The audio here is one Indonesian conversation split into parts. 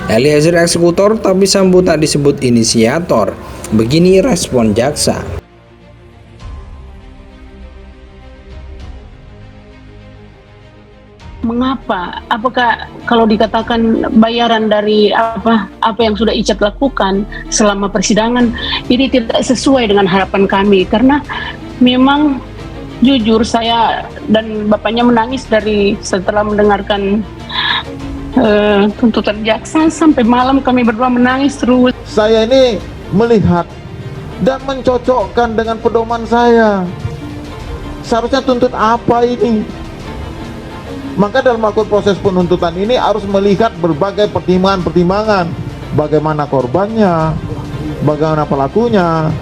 Eliezer eksekutor tapi Sambo tak disebut inisiator. Begini respon jaksa. Mengapa? Apakah kalau dikatakan bayaran dari apa yang sudah Icat lakukan selama persidangan ini tidak sesuai dengan harapan kami? Karena memang jujur saya dan bapaknya menangis dari setelah mendengarkan tuntutan jaksa sampai malam kami berdua menangis terus. Saya ini melihat dan mencocokkan dengan pedoman saya. Seharusnya tuntut apa ini? Maka dalam melakukan proses penuntutan ini harus melihat berbagai pertimbangan-pertimbangan. Bagaimana korbannya, bagaimana pelakunya,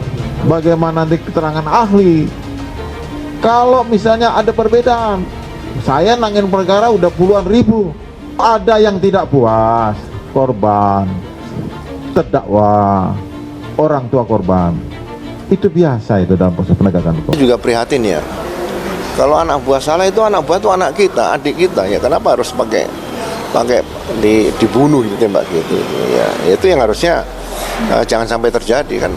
bagaimana nanti keterangan ahli. Kalau misalnya ada perbedaan, saya nangin perkara udah puluhan ribu. Ada yang tidak puas, korban, terdakwa, orang tua korban. Itu biasa itu dalam proses penegakan hukum. Juga prihatin ya. Kalau anak buah salah itu anak buah itu anak kita, adik kita ya. Kenapa harus pakai dibunuh ditembak gitu ya. Itu yang harusnya jangan sampai terjadi kan.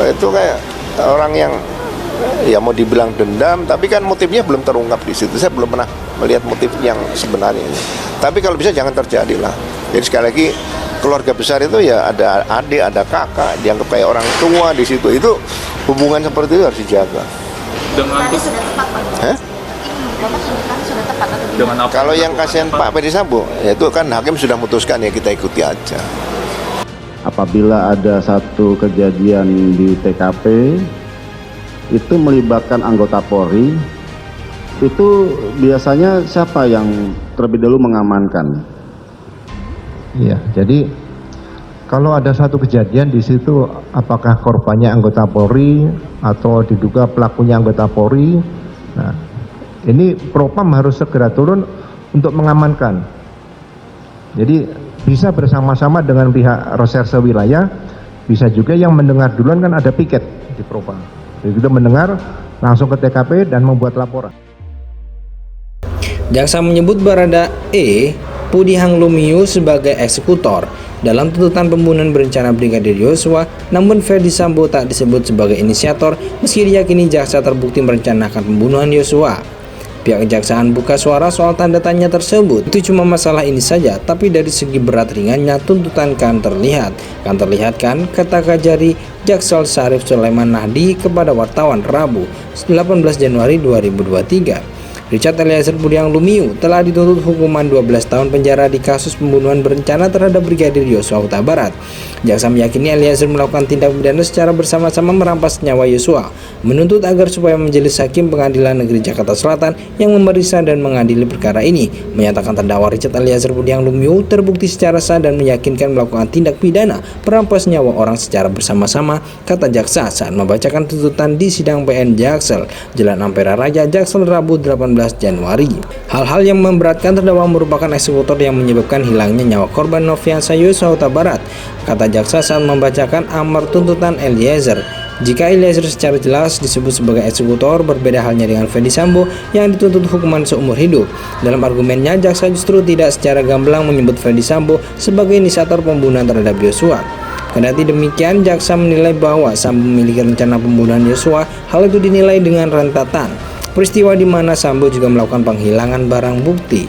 Itu kayak orang yang ya mau dibilang dendam tapi kan motifnya belum terungkap di situ. Saya belum pernah melihat motif yang sebenarnya ini. Tapi kalau bisa jangan terjadi lah. Jadi sekali lagi keluarga besar itu ya ada adik, ada kakak, dianggap kayak orang tua di situ. Itu hubungan seperti itu harus dijaga. Dengan sudah tepat, Pak. Hah? Sudah tepat atau Dengan apa? Kalau yang kasihan Pak Ferdy Sambo, ya itu kan hakim sudah memutuskan ya kita ikuti aja. Apabila ada satu kejadian di TKP itu melibatkan anggota Polri, itu biasanya siapa yang terlebih dahulu mengamankan? Iya, jadi kalau ada satu kejadian di situ, apakah korbannya anggota Polri atau diduga pelakunya anggota Polri? Nah, ini Propam harus segera turun untuk mengamankan. Jadi bisa bersama-sama dengan pihak reserse wilayah, bisa juga yang mendengar duluan kan ada piket di Propam. Jadi kita mendengar langsung ke TKP dan membuat laporan. Jaksa menyebut Barada E. Pudihang Lumiu sebagai eksekutor dalam tuntutan pembunuhan berencana Brigadir Yosua, namun Ferdy Sambo tak disebut sebagai inisiator meski diyakini jaksa terbukti merencanakan pembunuhan Yosua. Pihak kejaksaan buka suara soal tanda tanya tersebut. Itu cuma masalah ini saja, tapi dari segi berat ringannya tuntutan kan terlihat. Kan terlihatkan, kata Kajari Jaksel Syarif Sulaiman Nahdi kepada wartawan Rabu 18 Januari 2023. Richard Eliezer Pudihang Lumiu telah dituntut hukuman 12 tahun penjara di kasus pembunuhan berencana terhadap Brigadir Yosua Huta Barat. Jaksa meyakini Eliezer melakukan tindak pidana secara bersama-sama merampas nyawa Yosua, menuntut agar supaya majelis hakim Pengadilan Negeri Jakarta Selatan yang memeriksa dan mengadili perkara ini menyatakan terdakwa Richard Eliezer Pudihang Lumiu terbukti secara sah dan meyakinkan melakukan tindak pidana merampas nyawa orang secara bersama-sama, kata jaksa saat membacakan tuntutan di sidang PN Jaksel, Jalan Ampera Raja, Jaksel, Rabu 18 Januari. Hal-hal yang memberatkan terdakwa merupakan eksekutor yang menyebabkan hilangnya nyawa korban Nofriansah Yosua Huta Barat, kata jaksa saat membacakan amar tuntutan Eliezer. Jika Eliezer secara jelas disebut sebagai eksekutor, berbeda halnya dengan Ferdy Sambo yang dituntut hukuman seumur hidup. Dalam argumennya, jaksa justru tidak secara gamblang menyebut Ferdy Sambo sebagai inisiator pembunuhan terhadap Yosua. Kendati demikian, jaksa menilai bahwa Sambo memiliki rencana pembunuhan Yosua. Hal itu dinilai dengan rentetan peristiwa di mana Sambo juga melakukan penghilangan barang bukti.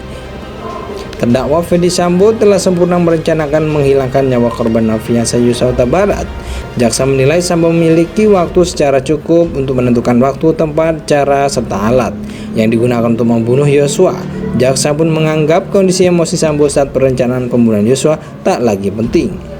Terdakwa Ferdy Sambo telah sempurna merencanakan menghilangkan nyawa korban Nofriansah Yosua Huta Barat. Jaksa menilai Sambo memiliki waktu secara cukup untuk menentukan waktu, tempat, cara, serta alat yang digunakan untuk membunuh Yosua. Jaksa pun menganggap kondisi emosi Sambo saat perencanaan pembunuhan Yosua tak lagi penting.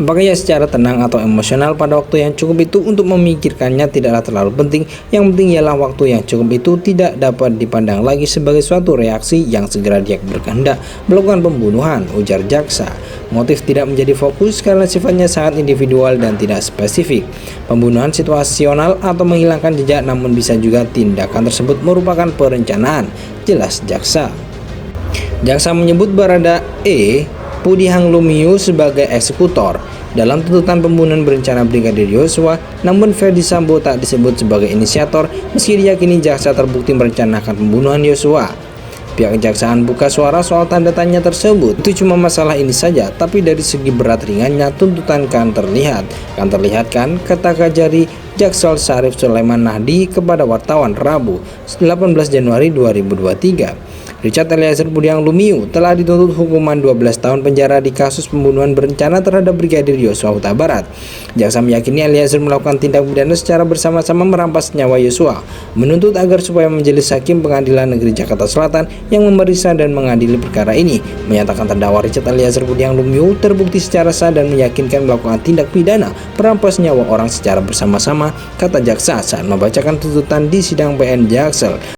Apakah ia secara tenang atau emosional pada waktu yang cukup itu untuk memikirkannya tidaklah terlalu penting. Yang penting ialah waktu yang cukup itu tidak dapat dipandang lagi sebagai suatu reaksi yang segera dia berkehendak melakukan pembunuhan, ujar jaksa. Motif tidak menjadi fokus karena sifatnya sangat individual dan tidak spesifik. Pembunuhan situasional atau menghilangkan jejak, namun bisa juga tindakan tersebut merupakan perencanaan, jelas jaksa. Jaksa menyebut Barada E. Pudihang Lumiu sebagai eksekutor dalam tuntutan pembunuhan berencana Brigadir Yosua, namun Ferdy Sambo tak disebut sebagai inisiator meski diyakini jaksa terbukti merencanakan pembunuhan Yosua. Pihak kejaksaan buka suara soal tanda tanya tersebut. Itu cuma masalah ini saja, tapi dari segi berat ringannya tuntutan kan terlihat. Kan terlihat kan, kata Kajari Jaksel Syarif Sulaiman Nahdi kepada wartawan Rabu 18 Januari 2023. Richard Eliezer Budiang Lumiu telah dituntut hukuman 12 tahun penjara di kasus pembunuhan berencana terhadap Brigadir Yosua Huta Barat. Jaksa meyakini Eliezer melakukan tindak pidana secara bersama-sama merampas nyawa Yosua, menuntut agar supaya majelis hakim Pengadilan Negeri Jakarta Selatan yang memeriksa dan mengadili perkara ini menyatakan terdakwa Richard Eliezer Budiang Lumiu terbukti secara sah dan meyakinkan melakukan tindak pidana merampas nyawa orang secara bersama-sama, kata jaksa saat membacakan tuntutan di sidang PN Jaksel.